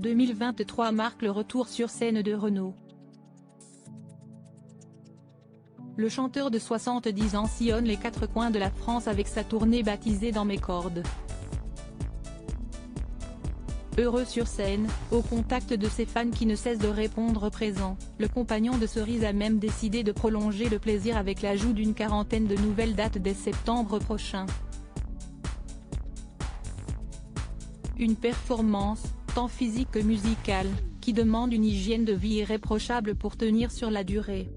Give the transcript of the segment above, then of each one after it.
2023 marque le retour sur scène de Renaud. Le chanteur de 70 ans sillonne les quatre coins de la France avec sa tournée baptisée Dans mes cordes. Heureux sur scène, au contact de ses fans qui ne cessent de répondre présent, le compagnon de Cerise a même décidé de prolonger le plaisir avec l'ajout d'une quarantaine de nouvelles dates dès septembre prochain. Une performance, tant physique que musicale, qui demande une hygiène de vie irréprochable pour tenir sur la durée.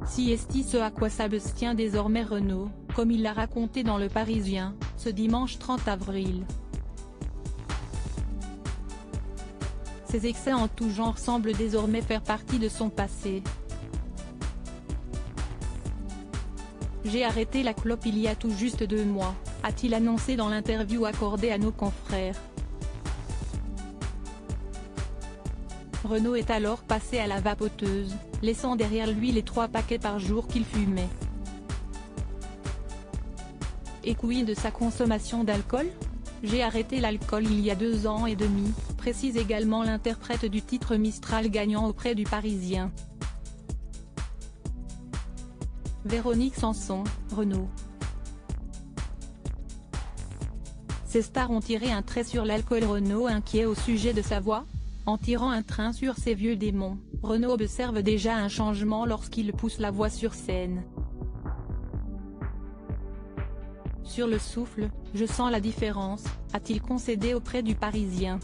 Si est ce à quoi s'abstient désormais Renaud, comme il l'a raconté dans Le Parisien, ce dimanche 30 avril. Ces excès en tout genre semblent désormais faire partie de son passé. J'ai arrêté la clope il y a tout juste 2 mois, a-t-il annoncé dans l'interview accordée à nos confrères. Renaud est alors passé à la vapoteuse, laissant derrière lui les 3 paquets par jour qu'il fumait. Et quid de sa consommation d'alcool? J'ai arrêté l'alcool il y a 2 ans et demi, précise également l'interprète du titre Mistral gagnant auprès du Parisien. Véronique Sanson, Renaud. Ces stars ont tiré un trait sur l'alcool. Renaud inquiet au sujet de sa voix? En tirant un train sur ses vieux démons, Renaud observe déjà un changement lorsqu'il pousse la voix sur scène. Sur le souffle, je sens la différence, a-t-il concédé auprès du Parisien.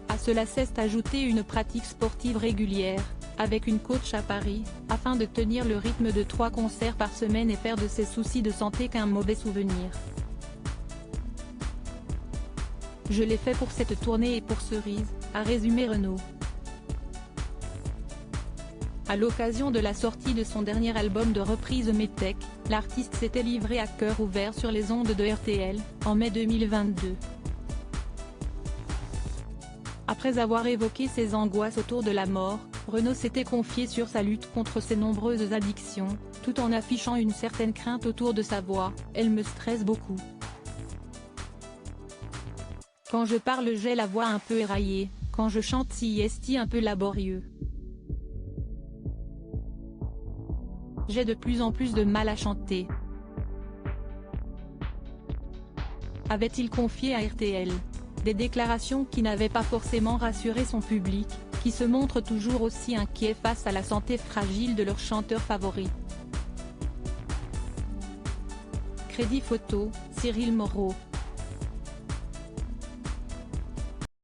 À cela s'est ajoutée une pratique sportive régulière, avec une coach à Paris, afin de tenir le rythme de 3 concerts par semaine et faire de ses soucis de santé qu'un mauvais souvenir. Je l'ai fait pour cette tournée et pour Cerise, a résumé Renaud. À l'occasion de la sortie de son dernier album de reprise Métèque, l'artiste s'était livré à cœur ouvert sur les ondes de RTL, en mai 2022. Après avoir évoqué ses angoisses autour de la mort, Renaud s'était confié sur sa lutte contre ses nombreuses addictions, tout en affichant une certaine crainte autour de sa voix. Elle me stresse beaucoup. Quand je parle j'ai la voix un peu éraillée, quand je chante c'est un peu laborieux. J'ai de plus en plus de mal à chanter. Avait-il confié à RTL. Des déclarations qui n'avaient pas forcément rassuré son public, qui se montre toujours aussi inquiet face à la santé fragile de leur chanteur favori. Crédit photo, Cyril Moreau.